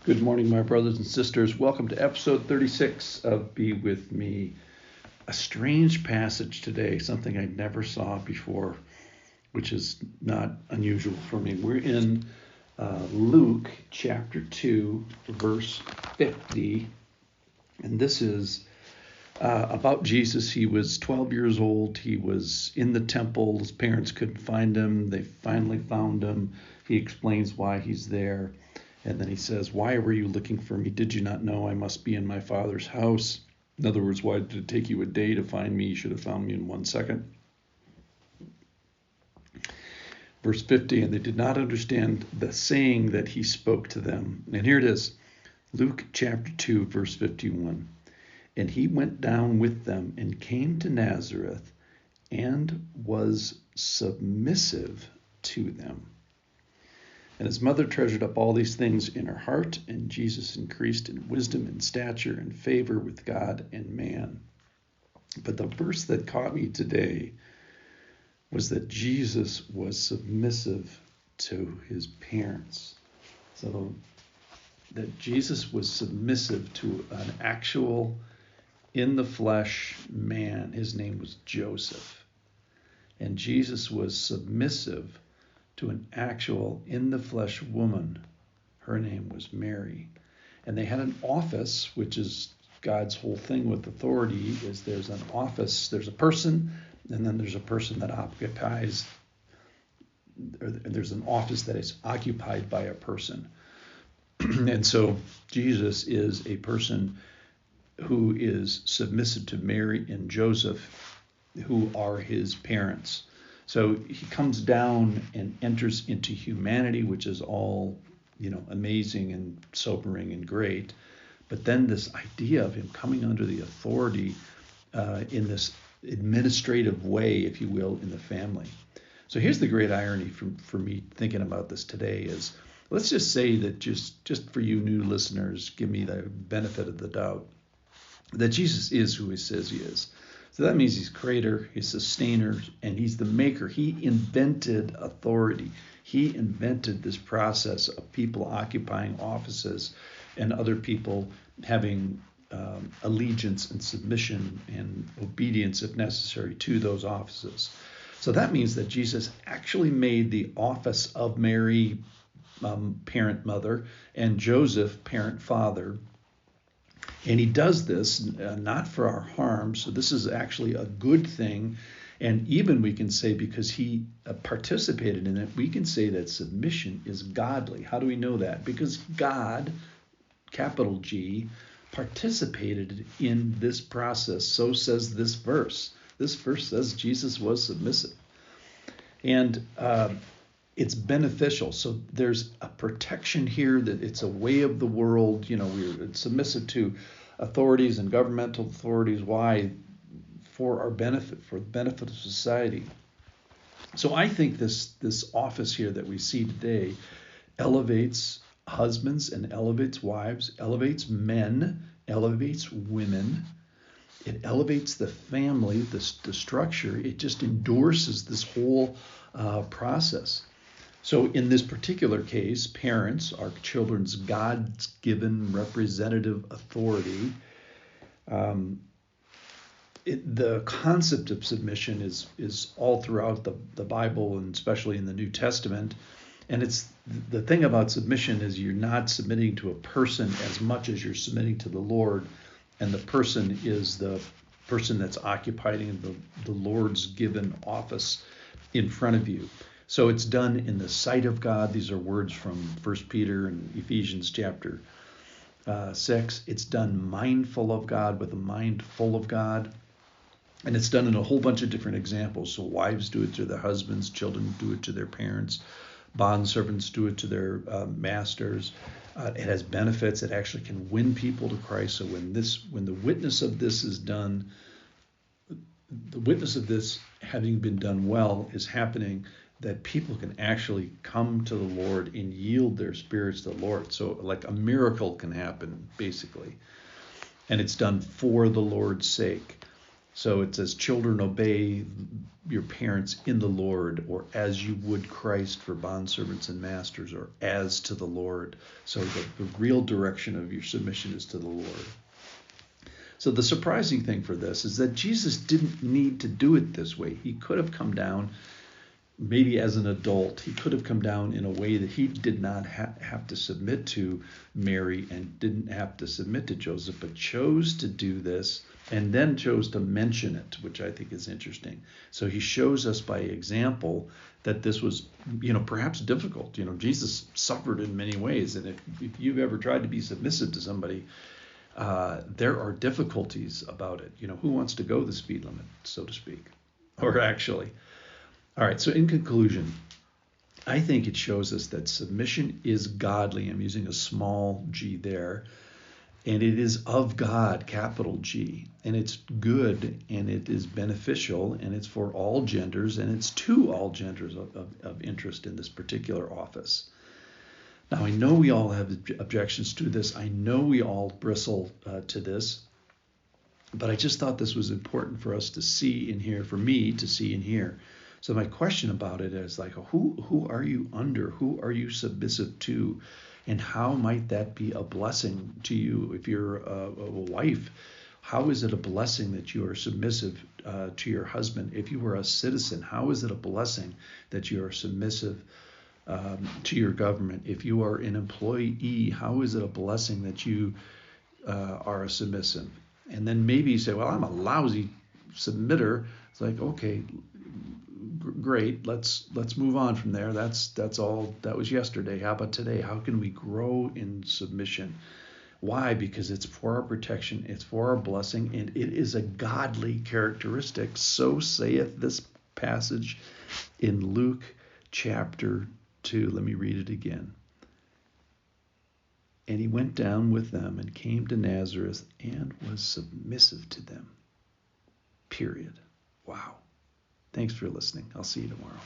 Good morning, my brothers and sisters. Welcome to episode 36 of Be With Me. A strange passage today, something I never saw before, which is not unusual for me. We're in Luke chapter 2, verse 50, and this is about Jesus. He was 12 years old. He was in the temple. His parents couldn't find him. They finally found him. He explains why he's there. And then he says, "Why were you looking for me? Did you not know I must be in my Father's house?" In other words, why did it take you a day to find me? You should have found me in 1 second. Verse 50, and they did not understand the saying that he spoke to them. And here it is, Luke chapter 2, verse 51. And he went down with them and came to Nazareth and was submissive to them. And his mother treasured up all these things in her heart, and Jesus increased in wisdom and stature and favor with God and man. But the verse that caught me today was that Jesus was submissive to his parents. So that Jesus was submissive to an actual in the flesh man. His name was Joseph. And Jesus was submissive to an actual in the flesh woman. Her name was Mary. And they had an office, which is God's whole thing with authority, is there's an office, there's a person, and then there's a person that occupies, or there's an office that is occupied by a person. And so Jesus is a person who is submissive to Mary and Joseph, who are his parents. So he comes down and enters into humanity, which is all, amazing and sobering and great. But then this idea of him coming under the authority in this administrative way, if you will, in the family. So here's the great irony for me thinking about this today is, let's just say that just for you new listeners, give me the benefit of the doubt, that Jesus is who he says he is. So that means he's creator, he's sustainer, and he's the maker. He invented authority. He invented this process of people occupying offices and other people having allegiance and submission and obedience, if necessary, to those offices. So that means that Jesus actually made the office of Mary, parent mother, and Joseph, parent father. And he does this not for our harm. So this is actually a good thing. And even we can say, because he participated in it, we can say that submission is godly. How do we know that? Because God, capital G, participated in this process. So says this verse. This verse says Jesus was submissive. And it's beneficial. So there's a protection here, that it's a way of the world. We're submissive to authorities and governmental authorities. Why? For our benefit, for the benefit of society. So I think this office here that we see today elevates husbands and elevates wives, elevates men, elevates women. It elevates the family, the structure. It just endorses this whole process. So in this particular case, parents are children's God's given representative authority. The concept of submission is all throughout the Bible, and especially in the New Testament. And it's the thing about submission is you're not submitting to a person as much as you're submitting to the Lord, and the person is the person that's occupying the Lord's given office in front of you. So it's done in the sight of God. These are words from 1 Peter and Ephesians chapter 6. It's done mindful of God, with a mind full of God. And it's done in a whole bunch of different examples. So wives do it to their husbands, children do it to their parents, bondservants do it to their masters. It has benefits. It actually can win people to Christ. So when the witness of this is done, the witness of this having been done well is happening, that people can actually come to the Lord and yield their spirits to the Lord. So like a miracle can happen, basically. And it's done for the Lord's sake. So it says, children, obey your parents in the Lord, or as you would Christ, for bondservants and masters, or as to the Lord. So the real direction of your submission is to the Lord. So the surprising thing for this is that Jesus didn't need to do it this way. He could have come down, maybe as an adult, he could have come down in a way that he did not have to submit to Mary and didn't have to submit to Joseph, but chose to do this and then chose to mention it, which I think is interesting. So he shows us by example that this was, perhaps difficult. Jesus suffered in many ways. And if you've ever tried to be submissive to somebody, there are difficulties about it. Who wants to go the speed limit, so to speak? Or actually. All right, so in conclusion, I think it shows us that submission is godly. I'm using a small g there. And it is of God, capital G. And it's good, and it is beneficial, and it's for all genders, and it's to all genders of interest in this particular office. Now, I know we all have objections to this. I know we all bristle to this. But I just thought this was important for us to see and hear, for me to see and hear. So my question about it is like, who are you under? Who are you submissive to? And how might that be a blessing to you? If you're a wife, how is it a blessing that you are submissive to your husband? If you were a citizen, how is it a blessing that you are submissive to your government? If you are an employee, how is it a blessing that you are a submissive? And then maybe you say, well, I'm a lousy submitter. It's like, okay, great. Let's move on from there. That's all. That was yesterday. How about today? How can we grow in submission? Why? Because it's for our protection. It's for our blessing, and it is a godly characteristic. So saith this passage in Luke chapter 2. Let me read it again. And he went down with them and came to Nazareth and was submissive to them. Period. Wow. Thanks for listening. I'll see you tomorrow.